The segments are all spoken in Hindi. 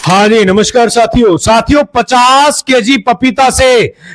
हाँ जी, नमस्कार साथियों 50 केजी पपीता से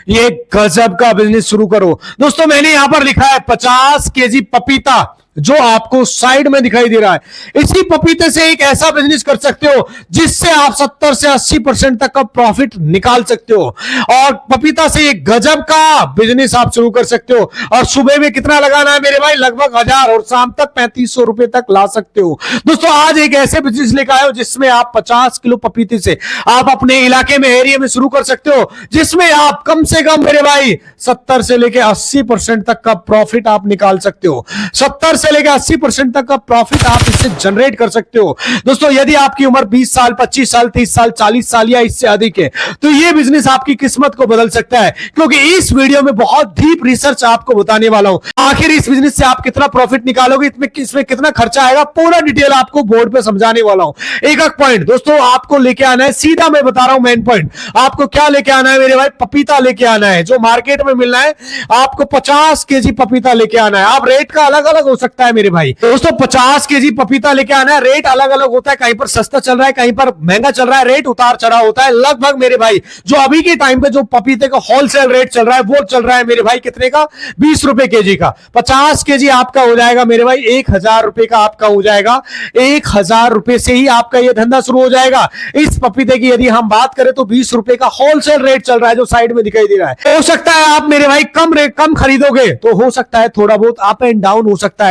ये गजब का बिजनेस शुरू करो। दोस्तों मैंने यहां पर लिखा है 50 केजी पपीता, जो आपको साइड में दिखाई दे रहा है। इसी पपीते से एक ऐसा बिजनेस कर सकते हो जिससे आप 70 से 80% तक का प्रॉफिट निकाल सकते हो, और पपीता से एक गजब का बिजनेस आप शुरू कर सकते हो। और सुबह में कितना लगाना है मेरे भाई, लगभग 1000, और शाम तक 3500 रुपए तक ला सकते हो। दोस्तों आज एक ऐसे बिजनेस लेकर आए हो जिसमें आप 50 किलो पपीते से आप अपने इलाके में, एरिया में शुरू कर सकते हो, जिसमें आप कम से कम मेरे भाई 70 से लेकर 80% तक का प्रॉफिट आप निकाल सकते हो। 70 से लेकर 80% तक का प्रॉफिट आप इससे जनरेट कर सकते हो। दोस्तों यदि आपकी उम्र 20 साल, 25 साल, 30 साल, 40 साल या इससे अधिक है, तो यह बिजनेस आपकी किस्मत को बदल सकता है, क्योंकि इस वीडियो में बहुत डीप रिसर्च आपको बताने वाला हूं। आखिर इस बिजनेस से आप कितना प्रॉफिट निकालोगे, इसमें कितना खर्चा आएगा, पूरा डिटेल आपको बोर्ड पे समझाने वाला हूं। एक एक पॉइंट दोस्तों आपको लेके आना है, सीधा मैं बता रहा हूं मेन पॉइंट। आपको क्या लेके आना है मेरे भाई, पपीता लेके आना है, जो मार्केट में मिलना है आपको 50 केजी पपीता लेके आना है। आप रेट का अलग अलग हो सकता है मेरे भाई। दोस्तों 50 केजी पपीता लेके आना है, रेट अलग अलग होता है, कहीं पर सस्ता चल रहा है, कहीं पर महंगा चल रहा है, रेट उतार चढ़ाव होता है। लगभग मेरे भाई जो अभी के टाइम पे जो पपीते का होलसेल रेट चल रहा है वो चल रहा है मेरे भाई कितने का, 20 रुपए केजी का। 50 केजी आपका हो जाएगा मेरे भाई 1000 रुपए का, आपका हो जाएगा 1000 रुपए से ही आपका ये धंधा शुरू हो जाएगा। इस पपीते की यदि हम बात करें तो 20 रुपए का होलसेल रेट चल रहा है, जो साइड में दिखाई दे रहा है। हो सकता है आप मेरे भाई कम रेट कम खरीदोगे तो हो सकता है थोड़ा बहुत अप एंड डाउन हो सकता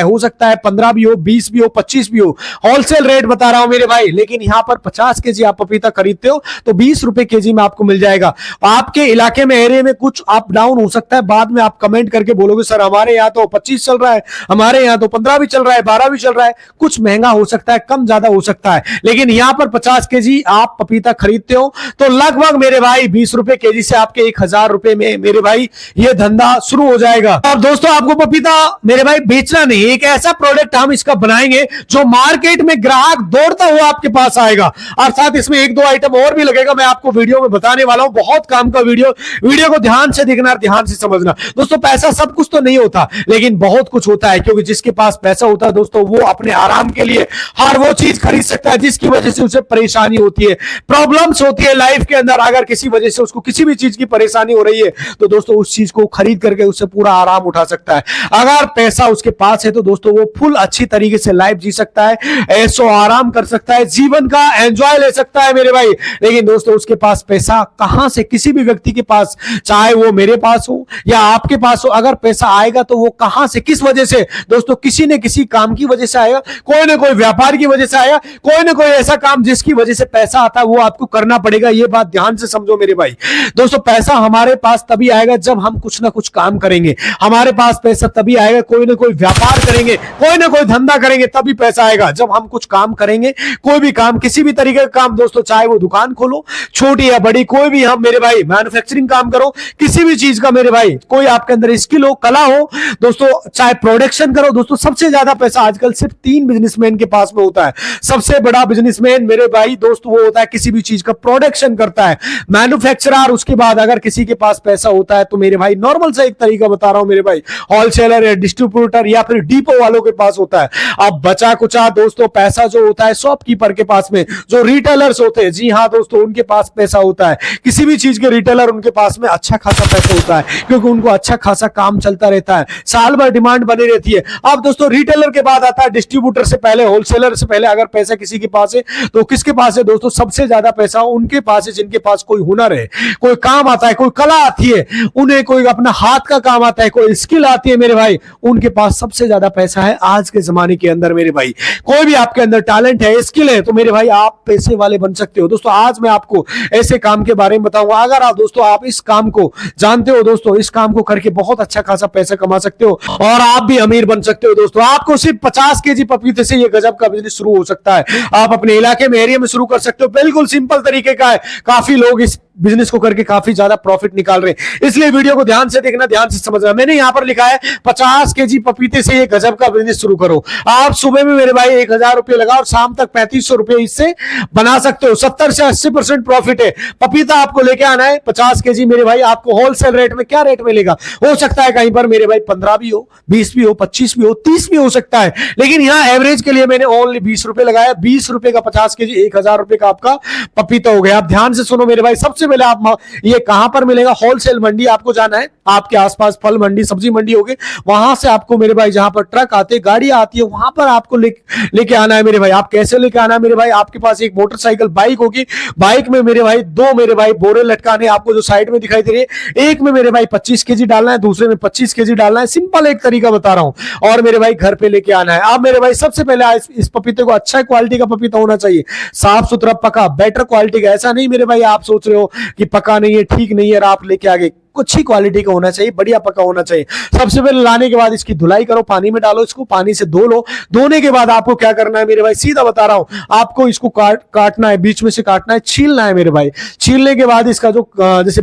है 15 भी हो, 20 भी हो, 25 भी हो, होलसेल रेट बता रहा हूं मेरे भाई। लेकिन यहां पर 50 केजी आप पपीता खरीदते हो तो 20 रुपए केजी में आपको मिल जाएगा। आपके इलाके में, एरिया में कुछ अप डाउन हो सकता है, बाद में आप कमेंट करके बोलोगे सर हमारे यहां तो 25 चल रहा है, हमारे यहां तो 15 भी चल रहा है, 12 भी चल रहा है। कुछ महंगा हो सकता है, कम ज्यादा हो सकता है, लेकिन यहां पर 50 केजी आप पपीता खरीदते हो तो लगभग मेरे भाई 20 रुपए केजी से आपके 1000 रुपए में मेरे भाई ये धंधा शुरू हो जाएगा। और दोस्तों आपको पपीता मेरे भाई बेचना नहीं, एक ऐसा प्रोडक्ट हम इसका बनाएंगे जो मार्केट में ग्राहक दौड़ता हुआ आपके पास आएगा। अर्थात इसमें एक दो आइटम और भी लगेगा, मैं आपको वीडियो में बताने वाला हूं। बहुत काम का वीडियो को ध्यान से देखना, ध्यान से समझना। दोस्तों पैसा सब कुछ तो नहीं होता, लेकिन बहुत कुछ होता है, क्योंकि जिसके पास पैसा होता है दोस्तों वो अपने आराम के लिए हर वो चीज खरीद सकता है जिसकी वजह से उसे परेशानी होती है, प्रॉब्लम्स होती है लाइफ के अंदर। अगर किसी वजह से उसको किसी भी चीज की परेशानी हो रही है तो दोस्तों उस चीज को खरीद करके उससे पूरा आराम उठा सकता है। अगर पैसा उसके पास है तो दोस्तों वो फुल अच्छी तरीके से लाइफ जी सकता है, ऐसो आराम कर सकता है, जीवन का एंजॉय ले सकता है मेरे भाई। लेकिन दोस्तों उसके पास पैसा कहां से, किसी भी व्यक्ति के पास, चाहे वो मेरे पास हो या आपके पास हो, अगर पैसा आएगा तो वो कहां से, किस वजह से दोस्तों, किसी न किसी काम की वजह से आएगा, कोई ना कोई व्यापार की वजह से आएगा, कोई ना कोई ऐसा काम जिसकी वजह से पैसा आता है वो आपको करना पड़ेगा। ये बात ध्यान से समझो मेरे भाई। दोस्तों पैसा हमारे पास तभी आएगा जब हम कुछ ना कुछ काम करेंगे, हमारे पास पैसा तभी आएगा, कोई ना कोई व्यापार करेंगे, कोई ना कोई धंधा करेंगे, तभी पैसा आएगा। जब हम कुछ काम करेंगे, कोई भी काम, किसी भी तरीके का काम दोस्तों, चाहे वो दुकान खोलो छोटी या बड़ी, कोई भी, हम मेरे भाई मैन्युफैक्चरिंग काम करो, किसी भी चीज का मेरे भाई, कोई आपके अंदर स्किल हो, कला हो दोस्तों, चाहे प्रोडक्शन करो दोस्तों, सबसे ज्यादा पैसा आजकल सिर्फ 3 बिजनेसमैन के पास में होता है। सबसे बड़ा बिजनेसमैन मेरे भाई दोस्त वो होता है किसी भी चीज का प्रोडक्शन करता है, मैन्युफैक्चरर। उसके बाद अगर किसी के पास पैसा होता है तो मेरे भाई नॉर्मल सा एक तरीका बता रहा हूं मेरे भाई, होलसेलर या डिस्ट्रीब्यूटर या फिर डिपो वालों के पास होता है। अब बचा कुचा दोस्तों पैसा जो होता है शॉपकीपर के पास में, जो रिटेलर्स होते हैं, जी हाँ दोस्तों उनके पास पैसा होता है। किसी भी चीज के रिटेलर, उनके पास में अच्छा खासा पैसा होता है, क्योंकि उनको अच्छा खासा काम चलता रहता है, साल भर डिमांड बनी रहती है। अब दोस्तों रिटेलर के बाद आता है डिस्ट्रीब्यूटर से पहले, होलसेलर से पहले अगर पैसा किसी के पास है तो किसके पास है दोस्तों, सबसे ज्यादा पैसा उनके पास है जिनके पास कोई हुनर है, कोई काम आता है, कोई कला आती है, उन्हें कोई अपना हाथ का काम आता है, कोई स्किल आती है मेरे भाई, उनके पास सबसे ज्यादा पैसा है आज के जमाने के अंदर मेरे भाई। कोई भी आपके अंदर टैलेंट है, स्किल है, तो मेरे भाई आप पैसे वाले बन सकते हो। दोस्तों आज मैं आपको ऐसे काम के बारे में बताऊंगा, अगर आप दोस्तों आप इस काम को जानते हो दोस्तों, इस काम को करके बहुत अच्छा खासा पैसा कमा सकते हो और आप भी अमीर बन सकते हो। दोस्तों आपको सिर्फ 50 केजी पपीते से ये गजब का बिजनेस शुरू हो सकता है। आप अपने इलाके में, एरिया में शुरू कर सकते हो, बिल्कुल सिंपल तरीके का है। काफी लोग इस बिजनेस को करके काफी ज्यादा प्रॉफिट निकाल रहे हैं। इसलिए वीडियो को ध्यान से देखना, ध्यान से समझना। मैंने यहां पर लिखा है 50 केजी पपीते से ये गजब का बिजनेस शुरू करो। आप सुबह में मेरे भाई 1000 रुपए लगाओ और शाम तक 3500 रुपए इससे बना सकते हो। 70 से 80% प्रॉफिट है। पपीता आपको लेके आना है 50 केजी मेरे भाई, आपको होलसेल रेट में क्या रेट मिलेगा? हो सकता है कहीं पर मेरे भाई 15 भी हो, 20 भी हो, 25 भी हो, 30 भी हो सकता है, लेकिन यहां एवरेज के लिए मैंने ओनली 20 रुपए लगाया। 20 रुपए का 50 केजी 1000 रुपए का आपका पपीता हो गया। आप ध्यान से सुनो मेरे भाई, सबसे पहले आप ये कहां पर मिलेगा? होलसेल मंडी आपको जाना है। आपके आसपास फल मंडी, सब्जी मंडी होगी, वहां से आपको मेरे भाई जहां पर ट्रक आते, गाड़ी आती है, वहां पर आपको लेके आना है मेरे भाई। आप कैसे लेके आना है मेरे भाई? आपके पास एक मोटरसाइकिल, बाइक होगी, बाइक में मेरे भाई 2 मेरे भाई बोरे लटकाने आपको जो साइड में दिखाई दे रही है। एक में मेरे भाई 25 केजी डालना है, दूसरे में 25 केजी डालना है। सिंपल एक तरीका बता रहा हूं, और मेरे भाई घर पे लेके आना है। अब मेरे भाई सबसे पहले इस पपीते को अच्छा क्वालिटी का पपीता होना चाहिए, साफ सुथरा पका, बेटर क्वालिटी का। ऐसा नहीं मेरे भाई आप सोच रहे हो कि पका नहीं है, ठीक नहीं है, आप लेके आ गए। अच्छी क्वालिटी का होना चाहिए, बढ़िया पका होना चाहिए। सबसे पहले लाने के बाद इसकी धुलाई करो, पानी में डालो, इसको पानी से धो लो। धोने के बाद आपको क्या करना है मेरे भाई? सीधा बता रहा हूं, आपको इसको काटना है, बीच में से काटना है, छीलना है मेरे भाई। छीलने के बाद इसका जो जैसे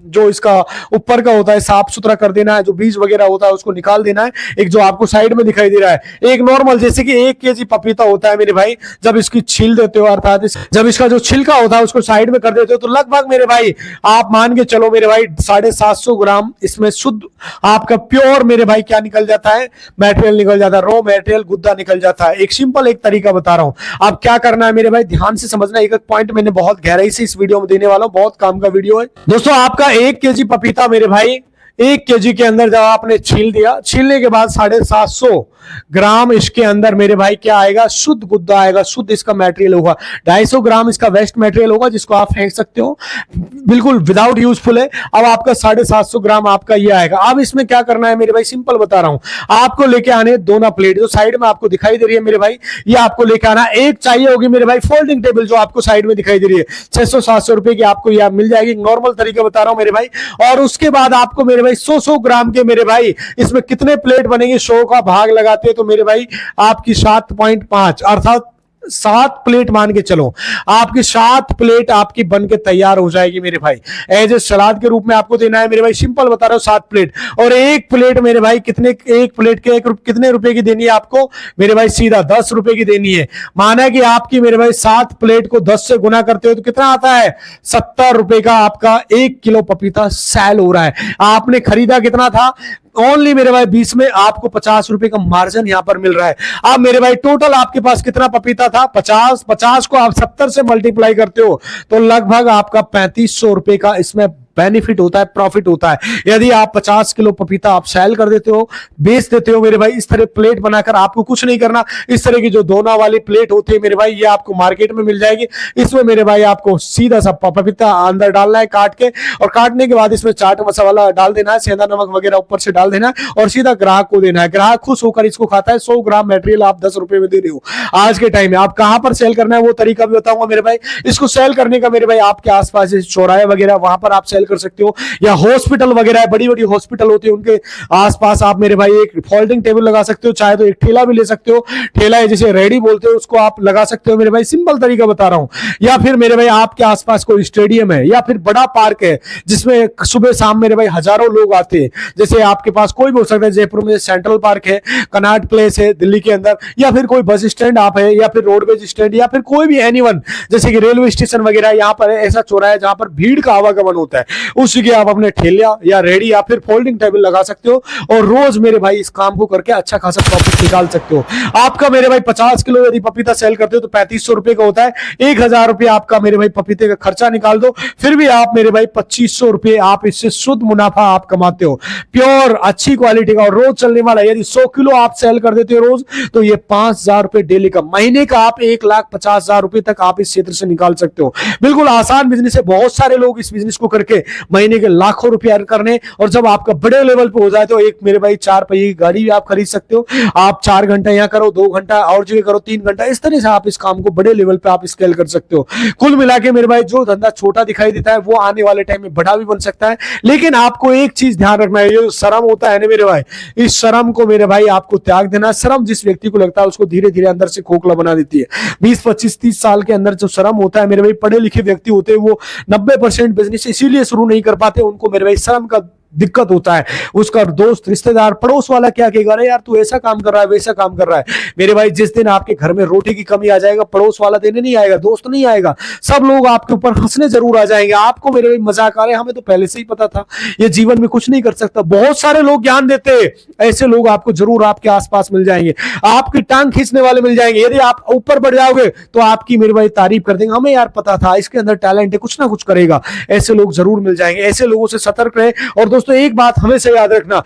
जो इसका ऊपर का होता है साफ सुथरा कर देना है, जो बीज वगैरह होता है उसको निकाल देना है। एक जो आपको साइड में दिखाई दे रहा है, एक नॉर्मल जैसे कि 1 केजी पपीता होता है मेरे भाई, जब इसकी छील देते हो, अर्थात जब इसका जो छिलका होता है उसको साइड में कर देते हो, तो लगभग मेरे भाई आप मान के चलो मेरे भाई 750 ग्राम इसमें शुद्ध आपका प्योर मेरे भाई क्या निकल जाता है? मटेरियल निकल जाता है, रॉ मटेरियल, गुद्दा निकल जाता है। एक सिंपल एक तरीका बता रहा हूं, अब क्या करना है मेरे भाई? ध्यान से समझना, एक एक पॉइंट मैंने बहुत गहराई से इस वीडियो में देने वाला हूं, बहुत काम का वीडियो है दोस्तों। आपका 1 केजी पपीता मेरे भाई, 1 केजी के अंदर जब आपने छील दिया, छीलने के बाद 750 ग्राम इसके अंदर मेरे भाई क्या आएगा? शुद्ध गुद्दा आएगा, शुद्ध इसका मटेरियल होगा। 250 ग्राम इसका वेस्ट मटेरियल होगा, जिसको आप फेंक सकते हो, बिल्कुल विदाउट यूजफुल है। अब आपका 750 ग्राम आपका ये आएगा। अब इसमें क्या करना है मेरे भाई? सिंपल बता रहा हूं, आपको लेके आने दोना प्लेट, जो साइड में आपको दिखाई दे रही है मेरे भाई, ये आपको लेके आना। एक चाहिए होगी मेरे भाई फोल्डिंग टेबल, जो आपको साइड में दिखाई दे रही है, 600-700 रुपए की आपको यह मिल जाएगी। नॉर्मल तरीका बता रहा हूं मेरे भाई। और उसके बाद आपको मेरे भाई 100 ग्राम के मेरे भाई, इसमें कितने प्लेट बनेंगे? 100 का भाग लगाते हैं तो मेरे भाई आपकी 7.5 अर्थात 7 प्लेट मान के चलो, आपकी 7 प्लेट आपकी बन के तैयार हो जाएगी मेरे भाई। एज ए सलाद के रूप में आपको देना है मेरे भाई, सिंपल बता रहा हूं 7 प्लेट। और एक प्लेट मेरे भाई कितने, एक प्लेट के कितने रुपए की देनी है आपको मेरे भाई? सीधा 10 रुपए की देनी है। माना कि आपकी मेरे भाई 7 प्लेट को 10 से गुना करते हो तो कितना आता है? 70 रुपए का आपका 1 किलो पपीता सेल हो रहा है। आपने खरीदा कितना था? ओनली मेरे भाई 20 में, आपको 50 रुपए का मार्जिन यहां पर मिल रहा है। अब मेरे भाई टोटल आपके पास कितना पपीता था? 50 को आप 70 से मल्टीप्लाई करते हो तो लगभग आपका 3500 रुपए का इसमें बेनिफिट होता है, प्रॉफिट होता है। यदि आप 50 किलो पपीता आप सेल कर देते हो, बेच देते हो मेरे भाई, इस तरह प्लेट बनाकर, आपको कुछ नहीं करना। इस तरह की जो दोना वाली प्लेट होती है मेरे भाई, ये आपको मार्केट में मिल जाएगी। इसमें मेरे भाई आपको सीधा सा पपीता अंदर डालना है काट के, और काटने के बाद इसमें चाट मसाला डाल देना है, सेंधा नमक वगैरह ऊपर से डाल देना है, और सीधा ग्राहक को देना है। ग्राहक खुश होकर इसको खाता है। 100 ग्राम मटेरियल आप 10 रुपए में दे रहे हो आज के टाइम में। आप कहां पर सेल करना है वो तरीका भी बताऊंगा मेरे भाई। इसको सेल करने का मेरे भाई आपके आसपास चौराहे वगैरह, वहां पर आप सेल कर सकते हो, या हॉस्पिटल वगैरह है, बड़ी बड़ी हॉस्पिटल होती है, उनके आसपास आप मेरे भाई एक फोल्डिंग टेबल लगा सकते हो। चाहे तो एक ठेला भी ले सकते हो, ठेला है जिसे रेडी बोलते हो, उसको आप लगा सकते हो मेरे भाई। सिंपल तरीका बता रहा हूं। या फिर मेरे भाई आपके आसपास कोई स्टेडियम है, या फिर बड़ा पार्क है जिसमें सुबह शाम मेरे भाई हजारों लोग आते हैं। जैसे आपके पास कोई भी हो सकता है, जयपुर में सेंट्रल पार्क है, कनॉट प्लेस है दिल्ली के अंदर, या फिर कोई बस स्टैंड आप है, या फिर रोडवेज स्टैंड, या फिर कोई भी एनीवन, जैसे कि रेलवे स्टेशन वगैरह, यहाँ पर ऐसा चौराहा है जहां पर भीड़ का आवागमन होता है, उस जगह आप अपने ठेला या रेडी या फिर फोल्डिंग टेबल लगा सकते हो, और रोज मेरे भाई इस काम को करके अच्छा खासा प्रॉफिट निकाल सकते हो। आपका मेरे भाई 50 किलो यदि पपीता सेल करते हो तो 3500 रुपए का होता है। 1000 रुपए आपका मेरे भाई पपीते का खर्चा निकाल दो, फिर भी आप मेरे भाई 2500 रुपए आप इससे शुद्ध मुनाफा आप कमाते हो, प्योर अच्छी क्वालिटी का, और रोज चलने वाला। यदि 100 किलो आप सेल कर देते हो रोज, तो ये 5000 रुपए डेली का, महीने का आप 1,50,000 रुपए तक आप इस क्षेत्र से निकाल सकते हो। बिल्कुल आसान बिजनेस है। बहुत सारे लोग इस बिजनेस को करके से महीने के लाखों रुपए अर्न करने। और जब आपका बड़े लेवल पे हो जाए तो एक मेरे भाई 4 पहिए की गाड़ी भी आप खरीद सकते हो। आप 4 घंटा यहाँ करो, 2 घंटा और जगह करो, 3 घंटा, इस तरह से आप इस काम को बड़े लेवल पे आप स्केल कर सकते हो। कुल मिला के मेरे भाई जो धंधा छोटा दिखाई देता है वो आने वाले टाइम में बड़ा भी बन सकता है। लेकिन आपको एक चीज ध्यान रखना है, ये शर्म होता है ना मेरे भाई, इस शर्म को मेरे भाई आपको त्याग देना। शर्म जिस व्यक्ति को लगता है उसको धीरे धीरे अंदर से खोखला बना देती है। 20, 25, 30 साल के अंदर जो शर्म होता है मेरे भाई, पढ़े लिखे व्यक्ति होते हैं वो 90% बिजनेस इसीलिए शुरू नहीं कर पाते, उनको मेरे भाई शर्म का दिक्कत होता है। उसका दोस्त, रिश्तेदार, पड़ोस वाला क्या कहेगा, अरे यार तू ऐसा काम कर रहा है, वैसा काम कर रहा है। मेरे भाई जिस दिन आपके घर में रोटी की कमी आ जाएगा, पड़ोस वाला देने नहीं आएगा, दोस्त नहीं आएगा, सब लोग आपके ऊपर हंसने जरूर आ जाएंगे। आपको मेरे भाई मजाक आ रहे, हमें तो पहले से ही पता था ये जीवन में कुछ नहीं कर सकता। बहुत सारे लोग ज्ञान देते हैं, ऐसे लोग आपको जरूर आपके आसपास मिल जाएंगे, आपकी टांग खींचने वाले मिल जाएंगे। यदि आप ऊपर बढ़ जाओगे तो आपकी मेरे भाई तारीफ कर देंगे, हमें यार पता था इसके अंदर टैलेंट है, कुछ ना कुछ करेगा। ऐसे लोग जरूर मिल जाएंगे, ऐसे लोगों से सतर्क रहे। और दोस्तों एक बात हमेशा याद रखना,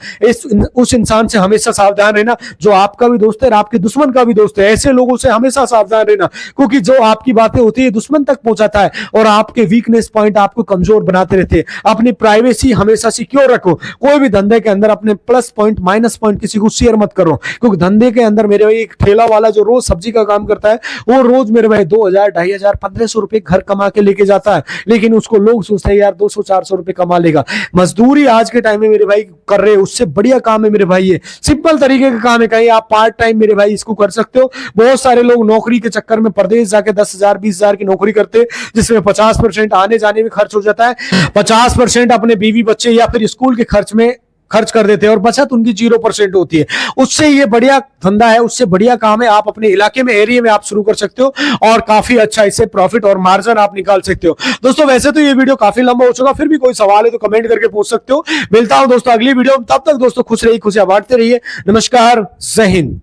उस इंसान से हमेशा सावधान रहना जो आपका भी दोस्त है और आपके दुश्मन का भी दोस्त है। ऐसे लोगों से हमेशा सावधान रहना, क्योंकि जो आपकी बातें होती है दुश्मन तक पहुंचाता है और आपके वीकनेस पॉइंट आपको कमजोर बनाते रहते हैं। अपनी प्राइवेसी हमेशा सिक्योर रखो। कोई भी धंधे के अंदर अपने प्लस पॉइंट, माइनस पॉइंट किसी को शेयर मत करो, क्योंकि धंधे के अंदर मेरे भाई एक ठेला वाला जो रोज सब्जी का काम करता है वो रोज मेरे भाई 2000, 2500, 1500 रुपए घर कमा के लेके जाता है, लेकिन उसको लोग सोचते हैं यार 200, 400 रुपए कमा लेगा। मजदूरी आज के टाइम में मेरे भाई कर रहे हो, उससे बढ़िया काम है मेरे भाई, ये सिंपल तरीके का काम है। कहीं आप पार्ट टाइम मेरे भाई इसको कर सकते हो। बहुत सारे लोग नौकरी के चक्कर में परदेश जाके 10,000, 20,000 की नौकरी करते, जिसमें 50% आने जाने में खर्च हो जाता है, 50% अपने बीवी बच्चे या फिर स्कूल के खर्च में खर्च कर देते हैं और बचत उनकी 0% होती है। उससे ये बढ़िया धंधा है, उससे बढ़िया काम है। आप अपने इलाके में, एरिया में आप शुरू कर सकते हो और काफी अच्छा इससे प्रॉफिट और मार्जिन आप निकाल सकते हो। दोस्तों वैसे तो ये वीडियो काफी लंबा हो चुका, फिर भी कोई सवाल है तो कमेंट करके पूछ सकते हो। मिलता हूं दोस्तों अगली वीडियो में, तब तक दोस्तों खुश रहिए, खुशियां बांटते रहिए। नमस्कार, जय हिंद।